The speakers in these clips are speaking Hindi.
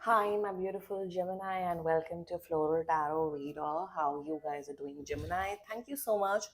Hi, my beautiful Gemini, and welcome to Floral Tarot Reader. How you guys are doing, Gemini? Thank you so much.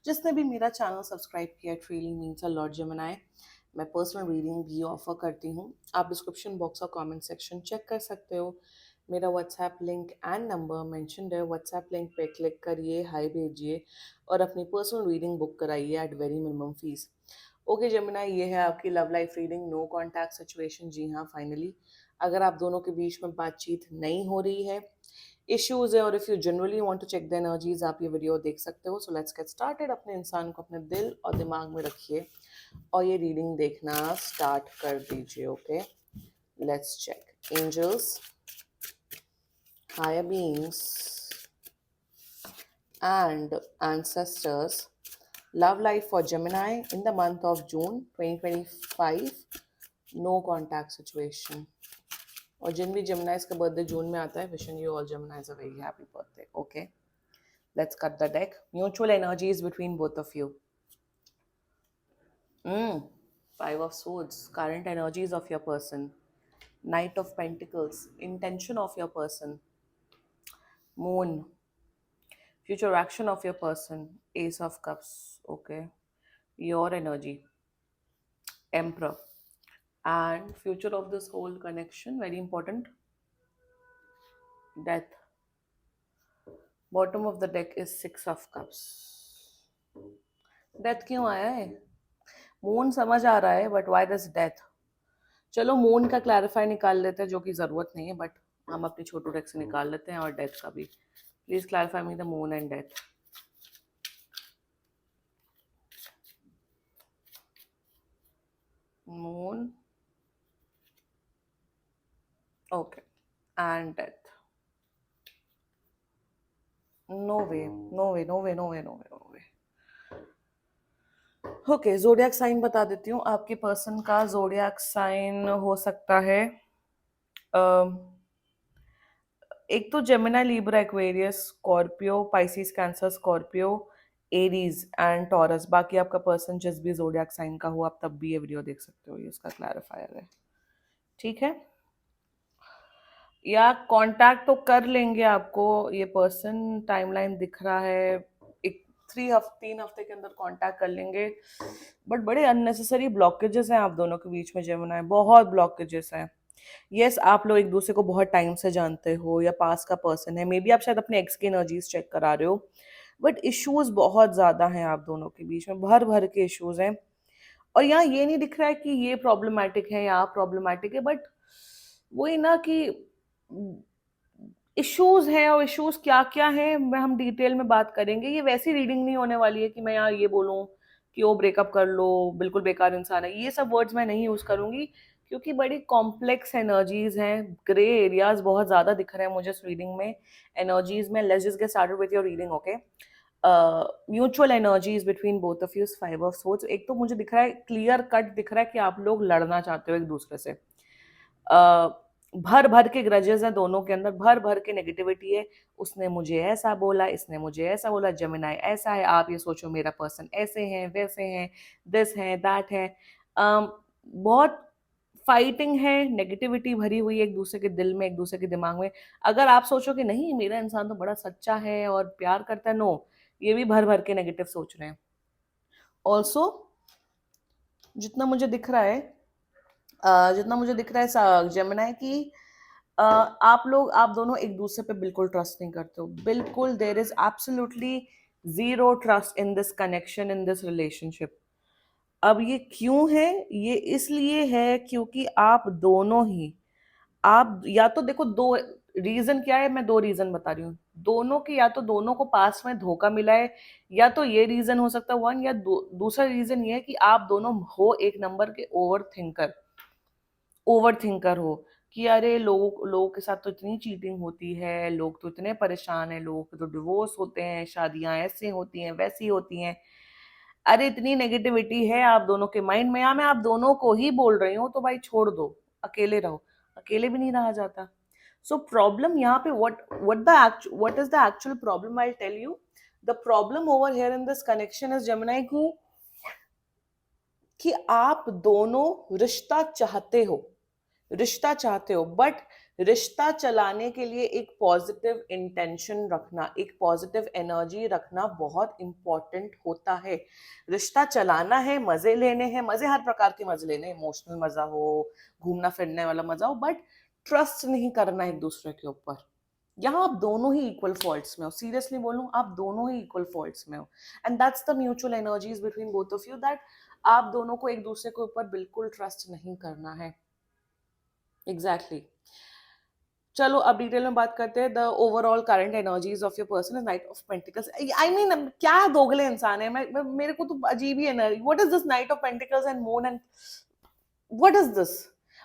जिसने भी मेरा चैनल सब्सक्राइब किया, it really means a lot, Gemini. मैं पर्सनल रीडिंग भी ऑफर करती हूँ. आप डिस्क्रिप्शन बॉक्स और कमेंट सेक्शन चेक कर सकते हो. मेरा WhatsApp link and number mentioned है. व्हाट्सएप लिंक पे क्लिक करिए, हाई भेजिए और अपनी पर्सनल रीडिंग बुक कराइए at very minimum fees. Okay Jamuna, ये है आपकी love life reading. No contact situation. जी हाँ, फाइनली अगर आप दोनों के बीच में बातचीत नहीं हो रही है, इश्यूज है, और if you generally want to check the energies, आप ये वीडियो देख सकते हो. So let's get started. अपने इंसान को अपने दिल और दिमाग में रखिए और ये रीडिंग देखना स्टार्ट कर दीजिए. Okay, let's check. Angels, higher beings and ancestors, love life for Gemini in the month of June 2025. No contact situation. और जिन भी Geminis का बर्थडे जून में आता है, wishing you all Geminis a very happy birthday. Okay, let's cut the deck. Mutual energies between both of you. Five of Swords, current energies of your person. Knight of Pentacles, intention of your person. Moon, future action of your person. Ace of Cups. Okay, your energy. Emperor, and future of this whole connection, very important. Death. Bottom of the deck is Six of Cups. Death क्यों आया है? मून समझ आ रहा है, बट वाई दिस डेथ? चलो मून का क्लैरिफाई निकाल लेते हैं, जो कि जरूरत नहीं है, बट हम अपनी छोटू डेक से निकाल लेते हैं, और डेथ का भी. Please clarify me the moon and death. Moon, okay, and death. No way, no way, no way, no way, no way, no way. Okay, zodiac sign बता देती हूँ. आपके पर्सन का जोडियाक साइन हो सकता है एक तो Gemini, Libra, Aquarius, Scorpio, Pisces, cancer, Scorpio, Aries and taurus. बाकी आपका पर्सन जिस भी जोडियाक साइन का हो, आप तब भी ये वीडियो देख सकते हो. ये उसका क्लैरिफायर है, ठीक है? या कांटेक्ट तो कर लेंगे आपको ये पर्सन. टाइमलाइन दिख रहा है, एक 3 हफ्ते 3 हफ्ते के अंदर कांटेक्ट कर लेंगे. बट बड़े अननेसेसरी ब्लॉकेजेस हैं आप दोनों के बीच में जेमिनी, बहुत ब्लॉकेजेस हैं. यस, आप लोग एक दूसरे को बहुत टाइम से जानते हो, या पास का पर्सन है, मे बी आप शायद अपने एक्स की एनर्जीज चेक करा रहे हो, बट इश्यूज बहुत ज्यादा हैं आप दोनों के बीच में, भर भर के इश्यूज हैं. और यहाँ ये नहीं दिख रहा है कि ये प्रॉब्लमैटिक है या आप प्रॉब्लमैटिक है, बट वही ना कि इश्यूज हैं. और इश्यूज क्या क्या हैं, मैं हम डिटेल में बात करेंगे. ये वैसी रीडिंग नहीं होने वाली है कि मैं यहाँ ये बोलूँ कि वो ब्रेकअप कर लो, बिल्कुल बेकार इंसान है. ये सब वर्ड्स मैं नहीं यूज करूंगी, क्योंकि बड़ी कॉम्प्लेक्स एनर्जीज हैं. ग्रे एरियाज बहुत ज्यादा दिख रहे हैं मुझे इस रीडिंग में, एनर्जीज में. Let's just get started with your reading. Okay, mutual energies between both of you. Five of swords. एक तो मुझे दिख रहा है, क्लियर कट दिख रहा है कि आप लोग लड़ना चाहते हो एक दूसरे से. भर भर के ग्रजेस हैं दोनों के अंदर, भर भर के नेगेटिविटी है. उसने मुझे ऐसा बोला, इसने मुझे ऐसा बोला, जेमिनी ऐसा है. आप ये सोचो मेरा पर्सन ऐसे हैं, वैसे हैं, दिस है, दैट है. बहुत फाइटिंग है, नेगेटिविटी भरी हुई है एक दूसरे के दिल में, एक दूसरे के दिमाग में. अगर आप सोचो कि नहीं मेरा इंसान तो बड़ा सच्चा है और प्यार करता है, नो, ये भी भर भर के नेगेटिव सोच रहे हैं. ऑल्सो जितना मुझे दिख रहा है, जेमिनी की, आप दोनों एक दूसरे पे बिल्कुल ट्रस्ट नहीं करते हो. बिल्कुल, there is absolutely zero trust in this connection, in this relationship. अब ये क्यों है? ये इसलिए है क्योंकि आप दोनों ही, आप या तो देखो, दो रीजन क्या है, मैं दो रीजन बता रही हूँ. दोनों के, या तो दोनों को पास में धोखा मिला है, या तो ये रीजन हो सकता है वन, या दूसरा रीजन ये है कि आप दोनों हो एक नंबर के ओवर थिंकर हो. कि अरे लोगों के साथ तो इतनी चीटिंग होती है, लोग तो इतने परेशान हैं, लोगों के तो डिवोर्स होते हैं, शादियां ऐसे होती हैं, वैसी होती हैं. अरे इतनी नेगेटिविटी है आप दोनों के माइंड में, या मैं आप दोनों को ही बोल रही हूँ, तो भाई छोड़ दो, अकेले रहो. अकेले भी नहीं रहा जाता. सो प्रॉब्लम यहाँ पे, what is the actual problem, I'll tell you. The problem over here in this connection is Gemini कि आप दोनों रिश्ता चाहते हो, बट रिश्ता चलाने के लिए एक पॉजिटिव इंटेंशन रखना, एक पॉजिटिव एनर्जी रखना बहुत इंपॉर्टेंट होता है। रिश्ता चलाना है, मजे लेने हैं, मजे हर प्रकार के मजे लेने, इमोशनल मजा हो, घूमना फिरने वाला मजा हो, बट ट्रस्ट नहीं करना एक दूसरे के ऊपर। यहाँ आप दोनों ही इक्वल फॉल्ट्स में हो, सीरियसली बोलूं, आप दोनों ही इक्वल फॉल्ट्स में हो। And that's the mutual energies between both of you, that आप दोनों को एक दूसरे के ऊपर बिल्कुल ट्रस्ट नहीं करना है। Exactly exactly. चलो अब डिटेल में बात करते हैं। The overall current energies of your person is knight of pentacles. I mean क्या दोगले इंसान है, मेरे को तो अजीब ही energy. What is this knight of pentacles and moon and what is this?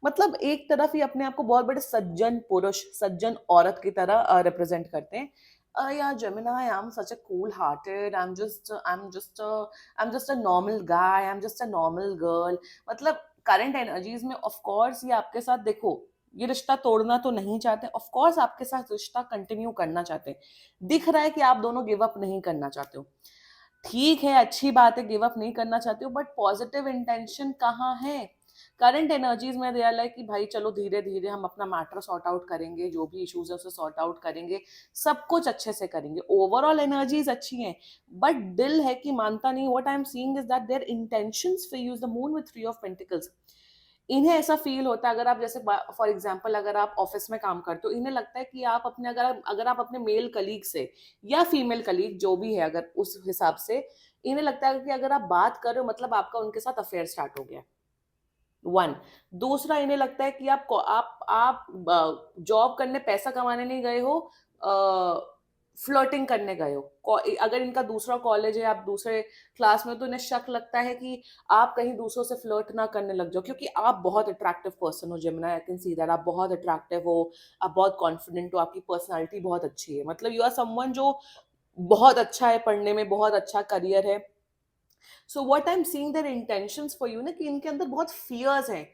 मतलब एक तरफ ही अपने आप को बहुत बड़े सज्जन पुरुष, सज्जन औरत की तरह रिप्रेजेंट करते हैं। Yeah, Gemini, I'm such a cool-hearted. I'm just a normal guy. I'm just a normal girl. मतलब करंट एनर्जीज में ऑफ कोर्स ये आपके साथ, देखो, ये रिश्ता तोड़ना तो नहीं चाहते, ऑफ कोर्स आपके साथ रिश्ता कंटिन्यू करना चाहते हैं। दिख रहा है कि आप दोनों गिव अप नहीं करना चाहते हो। ठीक है, अच्छी बात है, गिव अप नहीं करना चाहते हो, बट पॉजिटिव इंटेंशन कहाँ है? करंट एनर्जीज में रियल है कि भाई चलो धीरे धीरे हम अपना मैटर सॉर्ट आउट करेंगे, जो भी इश्यूज है उसे सॉर्ट आउट करेंगे, सब कुछ अच्छे से करेंगे। ओवरऑल एनर्जीज अच्छी हैं, बट दिल है कि मानता नहीं। What I am seeing is that their intentions for you is the moon with 3 of pentacles. इन्हें ऐसा फील होता है, अगर आप जैसे फॉर एग्जांपल अगर आप ऑफिस में काम करते हो, इन्हें लगता है कि आप अपने अगर आप अपने मेल कलीग से या फीमेल कलीग जो भी है, अगर उस हिसाब से इन्हें लगता है कि अगर आप बात कर रहे हो मतलब आपका उनके साथ अफेयर स्टार्ट हो गया। वन। दूसरा, इन्हें लगता है कि आप जॉब करने, पैसा कमाने नहीं गए हो, फ्लर्टिंग करने गए हो। अगर इनका दूसरा कॉलेज है, आप दूसरे क्लास में, तो इन्हें शक लगता है कि आप कहीं दूसरों से फ्लर्ट ना करने लग जाओ, क्योंकि आप बहुत अट्रैक्टिव पर्सन हो Gemini. I can see that आप बहुत अट्रैक्टिव हो, आप बहुत कॉन्फिडेंट हो, आपकी पर्सनालिटी बहुत अच्छी है। मतलब यू आर समवन जो बहुत अच्छा है पढ़ने में, बहुत अच्छा करियर है। So what I am seeing their intentions for you ना, कि इनके अंदर बहुत फियर्स हैं।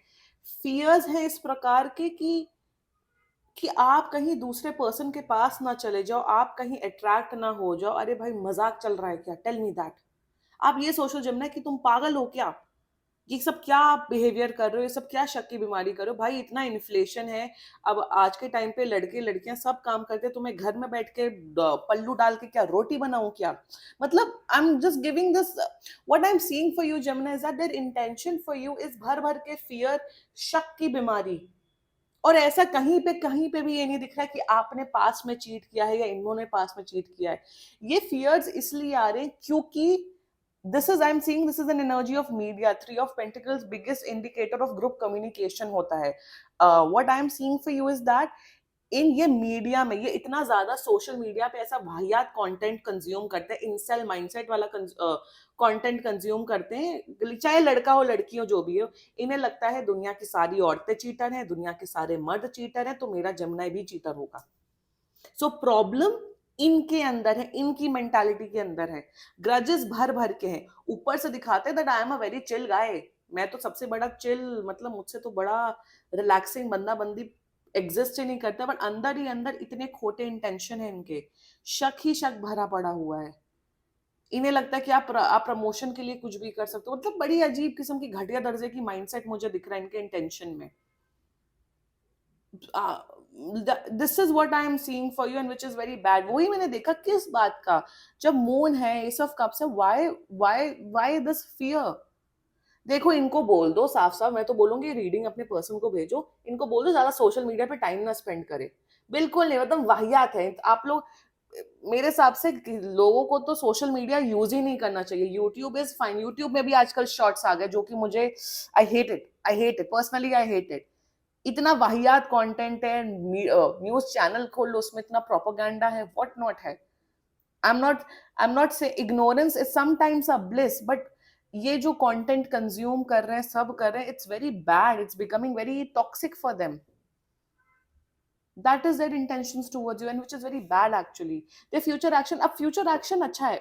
फियर्स हैं इस प्रकार के कि आप कहीं दूसरे पर्सन के पास ना चले जाओ, आप कहीं अट्रैक्ट ना हो जाओ। अरे भाई मजाक चल रहा है क्या? Tell me that. आप ये सोचो जमुना कि तुम पागल हो क्या? ये सब क्या आप बिहेवियर कर रहे हो? ये सब क्या शक की बीमारी कर रहे हो? भाई इतना इन्फ्लेशन है, अब आज के टाइम पे लड़के लड़कियां सब काम करते हैं, तुम्हें घर में बैठ के पल्लू डाल के क्या रोटी बनाऊं क्या? मतलब I am just giving this. What I am seeing for you Jamuna is that there intention for you is भर भर के फियर, शक की बीमारी। और ऐसा कहीं पे भी ये नहीं दिख रहा है कि आपने पास में चीट किया है या इन्होंने पास में चीट किया है। ये फियर्स इसलिए आ रहे हैं क्योंकि I'm seeing this is an energy of media. 3 of Pentacles biggest indicator of group communication होता है। What I'm seeing for you is that इन ये मीडिया में, ये इतना ज्यादा सोशल मीडिया पे ऐसा वाहियात कंटेंट कंज्यूम करते हैं, इंसेल माइंडसेट वाला कंटेंट कंज्यूम करते हैं, चाहे लड़का हो लड़की हो जो भी हो। इन्हें लगता है दुनिया की सारी औरतें चीटर हैं, दुनिया के सारे मर्द चीटर हैं, तो मेरा जमुना भी चीटर होगा। सो प्रॉब्लम इनके अंदर है, इनकी मेंटालिटी के अंदर है। ग्रजेस भर भर के हैं, ऊपर से दिखाते हैं that I am a very chill guy, मैं तो सबसे बड़ा चिल, मतलब मुझसे तो बड़ा रिलैक्सिंग बंदा बंदी एग्जिस्ट ही नहीं करता, बट अंदर ही अंदर इतने खोटे इंटेंशन है इनके, शक ही शक भरा पड़ा हुआ है। इन्हें लगता है कि आप प्रमोशन के लिए कुछ भी कर सकते हो। मतलब बड़ी अजीब किस्म की घटिया दर्जे की माइंडसेट मुझे दिख रहा है इनके इंटेंशन में। This is what I am seeing for you and which is very bad. वही मैंने देखा किस बात का, जब मून है, एस ऑफ कप्स है, why why why this fear? देखो इनको बोल दो साफ साफ, मैं तो बोलूंगी रीडिंग अपने पर्सन को भेजो, इनको बोल दो ज्यादा सोशल मीडिया पे टाइम ना स्पेंड करे। बिल्कुल नहीं, मतलब वाहियात है आप लोग। मेरे हिसाब से लोगों को तो सोशल मीडिया यूज ही नहीं करना चाहिए। यूट्यूब इज फाइन, यूट्यूब में भी आजकल शॉर्ट्स आ गए जो कि मुझे, I hate it personally, I hate it. इतना वाहियात कंटेंट है, न्यूज चैनल खोल लो उसमें इतना प्रोपोगंडा है, व्हाट नॉट है। आई एम नॉट से ignorance is sometimes a bliss, but ये जो कंटेंट कंज्यूम कर रहे हैं, सब कर रहे हैं, it's very bad, it's becoming very toxic for them. That is their intentions towards you and which is very bad actually. The future action, अब फ्यूचर एक्शन अच्छा है,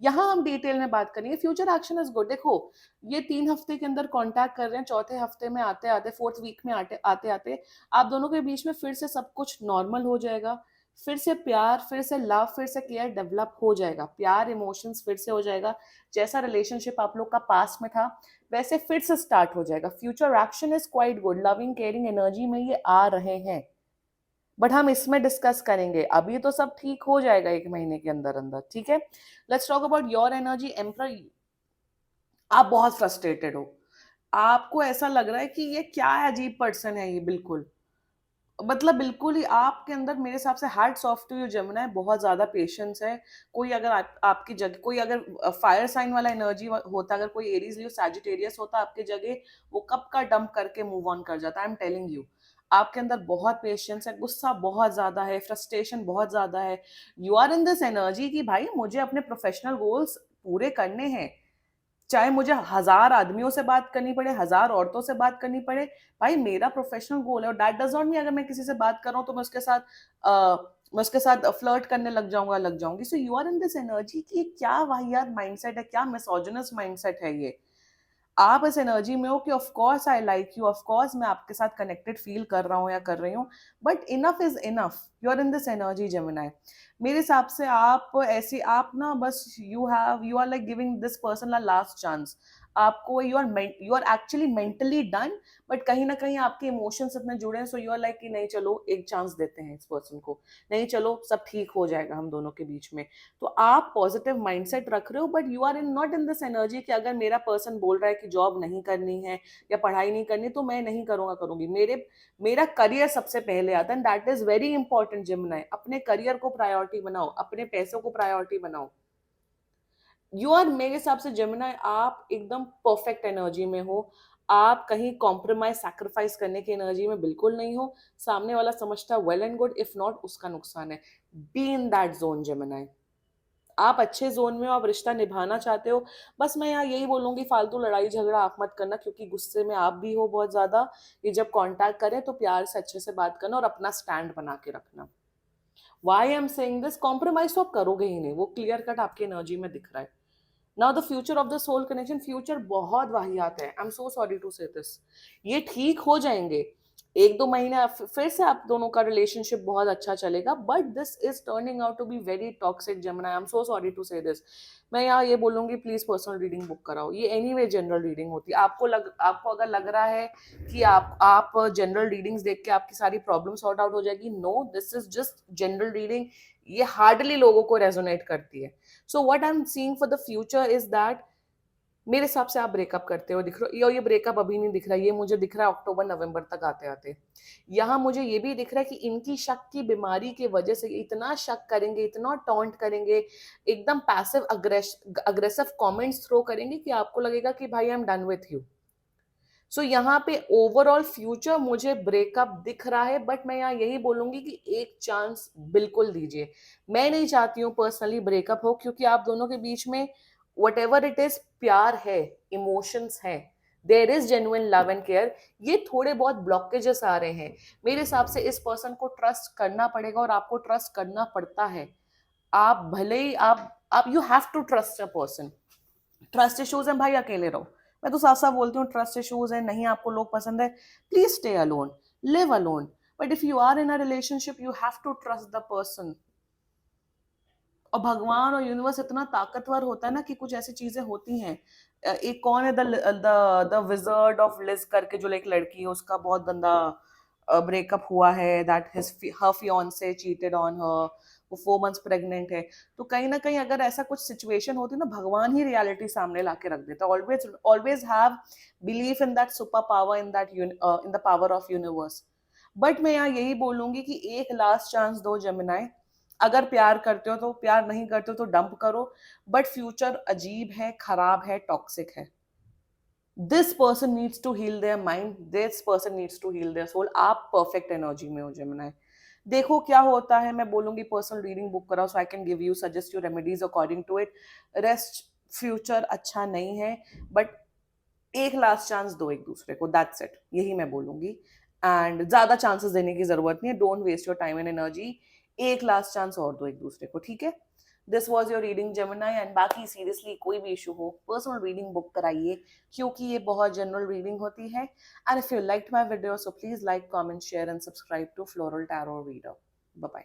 यहाँ हम डिटेल में बात करेंगे। Future action is good. देखो ये 3 हफ्ते के अंदर कांटेक्ट कर रहे हैं, चौथे हफ्ते में आते आते, 4th वीक में आते आते आप दोनों के बीच में फिर से सब कुछ नॉर्मल हो जाएगा। फिर से प्यार, फिर से लव, फिर से केयर डेवलप हो जाएगा, प्यार इमोशंस फिर से हो जाएगा। जैसा रिलेशनशिप आप लोग का पास में था वैसे फिर से स्टार्ट हो जाएगा। Future action is quite good, loving caring energy में ये आ रहे हैं। बट हम इसमें डिस्कस करेंगे, अभी तो सब ठीक हो जाएगा 1 महीने के अंदर अंदर, ठीक है। Let's talk about your energy emperor. आप बहुत फ्रस्ट्रेटेड हो, आपको ऐसा लग रहा है कि ये क्या अजीब पर्सन है ये, बिल्कुल मतलब बिल्कुल ही आपके अंदर, मेरे हिसाब से hats off to you Jamuna, बहुत ज्यादा पेशेंस है। कोई अगर आपकी जगह, कोई अगर फायर साइन वाला एनर्जी होता, अगर कोई एरीज लियो सैजिटेरियस होता आपकी जगह, वो कब का डंप करके मूव ऑन कर जाता। आई एम टेलिंग यू, आपके अंदर बहुत पेशेंस है, गुस्सा बहुत ज्यादा है, फ्रस्ट्रेशन बहुत ज्यादा है। You are in this energy कि भाई मुझे अपने प्रोफेशनल गोल्स पूरे करने हैं, चाहे मुझे 1000 आदमियों से बात करनी पड़े, 1000 औरतों से बात करनी पड़े, भाई मेरा प्रोफेशनल गोल है। और दैट डज नॉट मीन अगर मैं किसी से बात कर रहा हूँ तो मैं उसके साथ फ्लर्ट करने लग जाऊंगा, लग जाऊंगी। So you are in this energy कि क्या वाहियात माइंडसेट है, क्या मिसोजिनस माइंडसेट है ये। आप इस एनर्जी में हो कि of course I like you, of course मैं आपके साथ कनेक्टेड फील कर रहा हूँ या कर रही हूँ, but enough is enough. You are in this energy Gemini. मेरे हिसाब से आप ऐसी, आप ना बस you are like giving this person a last chance. आपको you are actually mentally done, but कहीं ना कहीं आपके इमोशंस इतने जुड़े हैं, सो यू आर लाइक कि नहीं चलो एक चांस देते हैं इस पर्सन को, नहीं चलो सब ठीक हो जाएगा हम दोनों के बीच में। तो आप पॉजिटिव माइंडसेट रख रहे हो, but you are in not in this energy कि अगर मेरा पर्सन बोल रहा है कि जॉब नहीं करनी है या पढ़ाई नहीं करनी तो मैं नहीं करूंगा, करूंगी। मेरा करियर सबसे पहले आता है, दैट इज वेरी इंपॉर्टेंट जिम्नाई। अपने करियर को प्रायोरिटी बनाओ, अपने पैसों को प्रायोरिटी बनाओ। यू आर, मेरे हिसाब से जेमिनाई आप एकदम परफेक्ट एनर्जी में हो। आप कहीं कॉम्प्रोमाइज सैक्रिफाइस करने की एनर्जी में बिल्कुल नहीं हो। सामने वाला समझता है well and good, if not उसका नुकसान है। Be in that zone Gemini. आप अच्छे जोन में हो, आप रिश्ता निभाना चाहते हो। बस मैं यहाँ यही बोलूंगी, फालतू लड़ाई झगड़ा आप मत करना, क्योंकि गुस्से में आप भी हो बहुत ज्यादा। ये जब कांटेक्ट करें तो प्यार से अच्छे से बात करना और अपना स्टैंड बना के रखना। Why am saying this, compromise तो आप करोगे ही नहीं, वो क्लियर कट आपकी एनर्जी में दिख रहा है। Now the future of the soul connection, future बहुत वाहियात है। I am so sorry to say this. ये ठीक हो जाएंगे 1-2 महीने, फिर से आप दोनों का रिलेशनशिप बहुत अच्छा चलेगा, but this is turning out to be very toxic Gemini. I am so sorry to say this. मैं यहाँ ये बोलूंगी प्लीज पर्सनल रीडिंग बुक कराओ। ये एनीवे जनरल रीडिंग होती है। आपको अगर लग रहा है कि आप जनरल रीडिंग्स देख के आपकी सारी प्रॉब्लम सॉर्ट आउट हो जाएगी, no, this is just general reading. ये हार्डली लोगों को रेजोनेट करती है। So what I am seeing for the future is that, मेरे हिसाब से आप ब्रेकअप करते हो दिख रहे हो। ये ब्रेकअप अभी नहीं दिख रहा, ये मुझे दिख रहा है अक्टूबर नवंबर तक आते आते। यहाँ मुझे ये भी दिख रहा है कि इनकी शक की बीमारी की वजह से इतना शक करेंगे, इतना टॉन्ट करेंगे, एकदम पैसिव अग्रेसिव कमेंट्स थ्रो करेंगे कि आपको लगेगा कि भाई I am done with you. So यहाँ पे ओवरऑल फ्यूचर मुझे ब्रेकअप दिख रहा है, बट मैं यहाँ यही बोलूंगी कि एक चांस बिल्कुल दीजिए। मैं नहीं चाहती हूँ पर्सनली ब्रेकअप हो, क्योंकि आप दोनों के बीच में वट एवर इट इज, प्यार है, इमोशंस है, there is genuine love and care. ये थोड़े बहुत ब्लॉकेजेस आ रहे हैं। मेरे हिसाब से इस पर्सन को ट्रस्ट करना पड़ेगा, और आपको ट्रस्ट करना पड़ता है। आप भले ही आप you have to trust a person. Trust issues हैं भाई, अकेले रहो। मैं तो साफ साफ बोलती हूँ, ट्रस्ट इश्यूज है, नहीं आपको लोग पसंद है, please stay alone, live alone. But if you are in a relationship you have to trust the person. और भगवान और यूनिवर्स इतना ताकतवर होता है ना कि कुछ ऐसी चीजें होती हैं। एक कौन है, द विजर्ड ऑफ लिज करके जो एक लड़की है, उसका बहुत गंदा ब्रेकअप हुआ है, that his her fiancé cheated on her, वो 4 मंथ्स प्रेग्नेंट है। तो कहीं ना कहीं अगर ऐसा कुछ सिचुएशन होती है ना, भगवान ही रियलिटी सामने लाके रख देता है। Always always have believe in that super power, in that in the power of universe. But मैं यहाँ यही बोलूंगी कि एक लास्ट चांस दो जमिनाए। अगर प्यार करते हो तो, प्यार नहीं करते हो तो डंप करो। बट फ्यूचर अजीब है, खराब है, टॉक्सिक है। This person needs to heal their mind, this person needs to heal their soul. आप परफेक्ट एनर्जी में हो जेमिनाई। देखो क्या होता है। मैं बोलूंगी पर्सनल रीडिंग बुक कराओ, so I can give you, suggest you remedies according to it. Rest, future अच्छा नहीं है, बट एक लास्ट चांस दो एक दूसरे को, दैट्स इट, यही मैं बोलूंगी। एंड ज्यादा चांसेस देने की जरूरत नहीं है, don't waste your time and energy. एक लास्ट चांस और दो एक दूसरे को, ठीक है। This was your reading Gemini. And बाकी सीरियसली कोई भी इशू हो, पर्सनल रीडिंग बुक कराइए, क्योंकि ये बहुत जनरल रीडिंग होती है। And if you like my video, so please like, comment, share and subscribe to floral tarot reader. Bye bye.